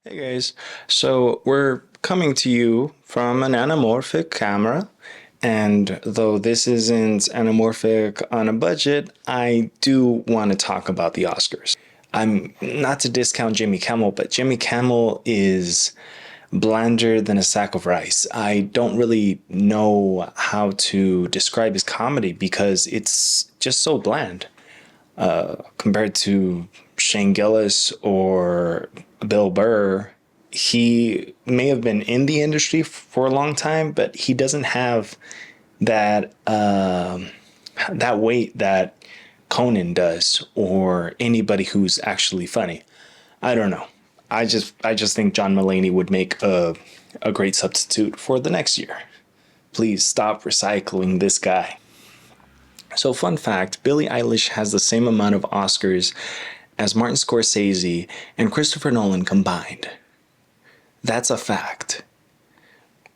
Hey guys, so we're coming to you from an anamorphic camera, and though this isn't anamorphic on a budget, I do want to talk about the Oscars. I'm not to discount Jimmy Kimmel, but Jimmy Kimmel is blander than a sack of rice. I don't really know how to describe his comedy because it's just so bland compared to Shane Gillis or Bill Burr. He may have been in the industry for a long time, but he doesn't have that that weight that Conan does, or anybody who's actually funny. I don't know. I just think John Mulaney would make a great substitute for the next year. Please stop recycling this guy. So, fun fact, Billie Eilish has the same amount of Oscars as Martin Scorsese and Christopher Nolan combined. That's a fact.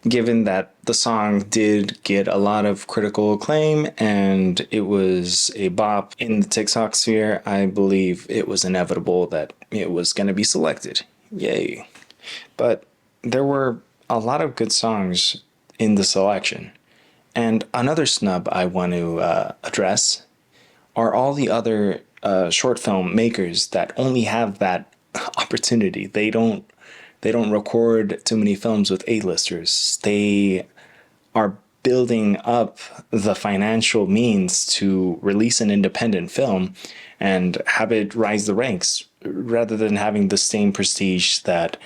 Given that the song did get a lot of critical acclaim and it was a bop in the TikTok sphere, I believe it was inevitable that it was going to be selected. Yay. But there were a lot of good songs in the selection. And another snub I want to address are all the other short film makers that only have that opportunity. They don't record too many films with A-listers. They are building up the financial means to release an independent film and have it rise the ranks rather than having the same prestige that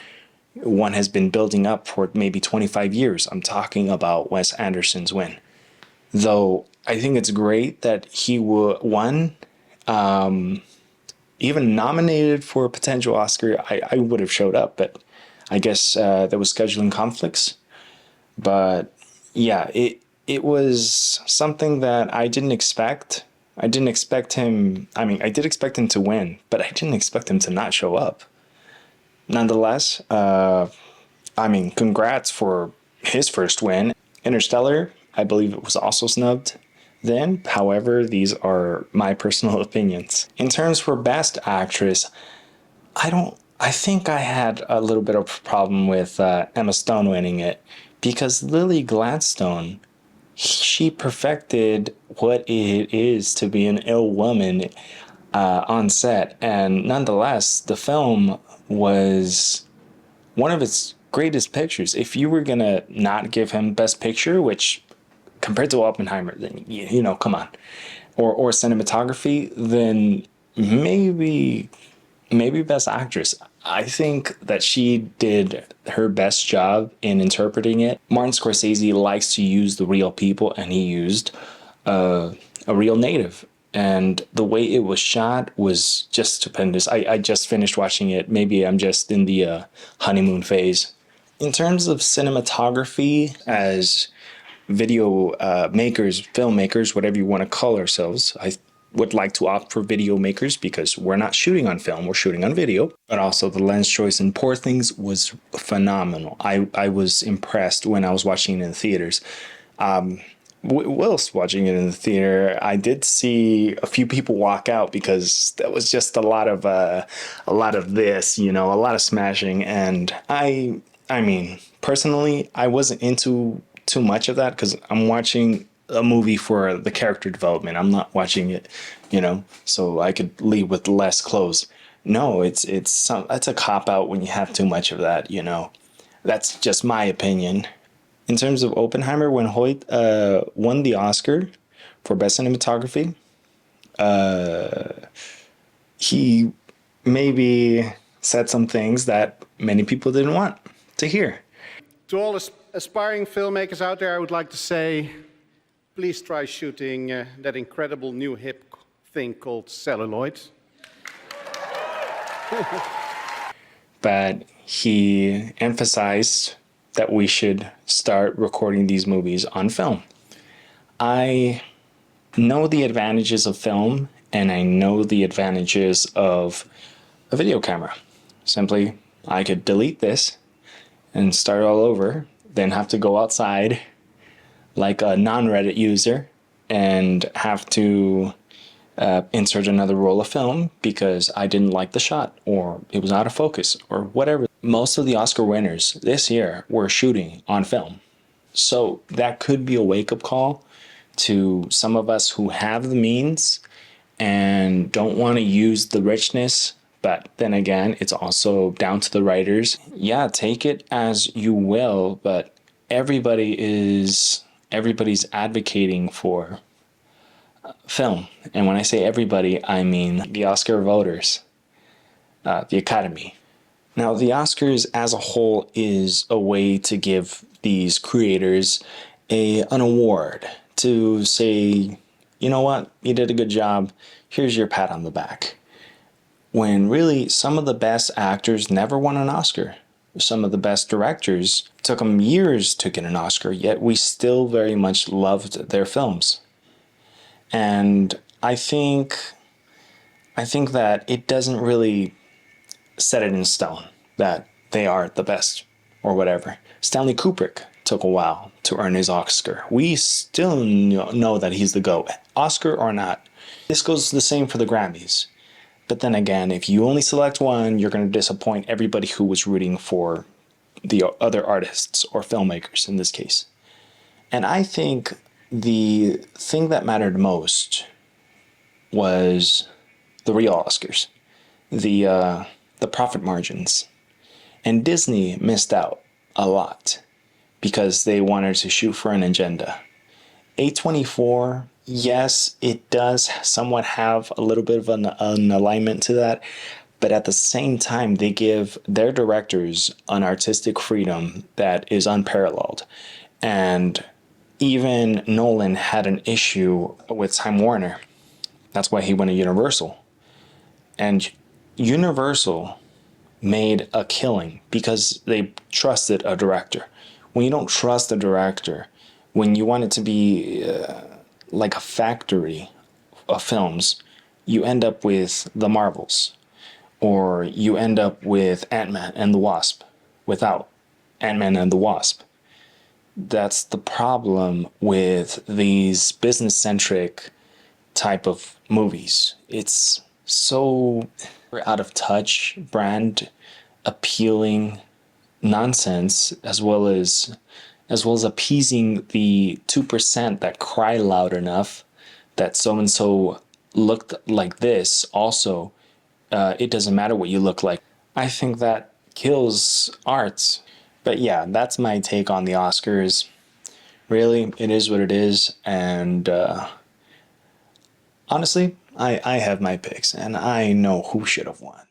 one has been building up for maybe 25 years. I'm talking about Wes Anderson's win. Though I think it's great that he won, even nominated for a potential Oscar. I would have showed up, but I guess there was scheduling conflicts. But yeah, it was something that I didn't expect. I didn't expect him. I mean, I did expect him to win, but I didn't expect him to not show up. Nonetheless, I mean, congrats for his first win. Interstellar, I believe it was also snubbed then. However, these are my personal opinions. In terms for Best Actress, I think I had a little bit of a problem with Emma Stone winning it because Lily Gladstone, she perfected what it is to be an ill woman on set. And nonetheless, the film was one of its greatest pictures. If you were gonna not give him Best Picture, which compared to Oppenheimer, then you know, come on, or cinematography, then maybe Best Actress. I think that she did her best job in interpreting it. Martin Scorsese likes to use the real people, and he used a real native. And the way it was shot was just stupendous. I just finished watching it. Maybe I'm just in the honeymoon phase. In terms of cinematography, as video makers, filmmakers, whatever you want to call ourselves, I would like to opt for video makers because we're not shooting on film, we're shooting on video. But also the lens choice in Poor Things was phenomenal. I was impressed when I was watching it in the theaters. Whilst watching it in the theater, I did see a few people walk out because that was just a lot of this, you know, a lot of smashing. And I mean, personally, I wasn't into too much of that because I'm watching a movie for the character development. I'm not watching it, you know, so I could leave with less clothes. No, it's a cop out when you have too much of that, you know. That's just my opinion. In terms of Oppenheimer, when Hoyte won the Oscar for Best Cinematography, he maybe said some things that many people didn't want to hear. To all aspiring filmmakers out there, I would like to say, please try shooting that incredible new hip thing called celluloid. But he emphasized that we should start recording these movies on film. I know the advantages of film, and I know the advantages of a video camera. Simply, I could delete this and start all over, then have to go outside like a non-Reddit user and have to insert another roll of film because I didn't like the shot or it was out of focus or whatever. most of the Oscar winners this year were shooting on film. So that could be a wake-up call to some of us who have the means and don't want to use the richness. But then again, it's also down to the writers. Yeah, take it as you will, but everybody's advocating for film. And when I say everybody, I mean the Oscar voters, the Academy. Now, the Oscars as a whole is a way to give these creators an award to say, you know what, you did a good job, here's your pat on the back. When really some of the best actors never won an Oscar. Some of the best directors took them years to get an Oscar, yet we still very much loved their films. And I think that it doesn't really set it in stone that they are the best or whatever. Stanley Kubrick took a while to earn his Oscar. We still know that he's the GOAT, Oscar or not. This goes the same for the Grammys. But then again, if you only select one, you're going to disappoint everybody who was rooting for the other artists or filmmakers in this case. And I think the thing that mattered most was the real Oscars, the profit margins. And Disney missed out a lot because they wanted to shoot for an agenda. A24, yes, it does somewhat have a little bit of an alignment to that, but at the same time, they give their directors an artistic freedom that is unparalleled. And even Nolan had an issue with Time Warner. That's why he went to Universal. And Universal made a killing because they trusted a director. When you don't trust a director, when you want it to be like a factory of films, you end up with the Marvels, or you end up with Ant-Man and the Wasp without Ant-Man and the Wasp. That's the problem with these business-centric type of movies. It's so out of touch, brand appealing nonsense, as well as appeasing the 2% that cry loud enough that so and so looked like this. Also, it doesn't matter what you look like. I think that kills art. But yeah, that's my take on the Oscars. Really, it is what it is, and honestly, I have my picks, and I know who should have won.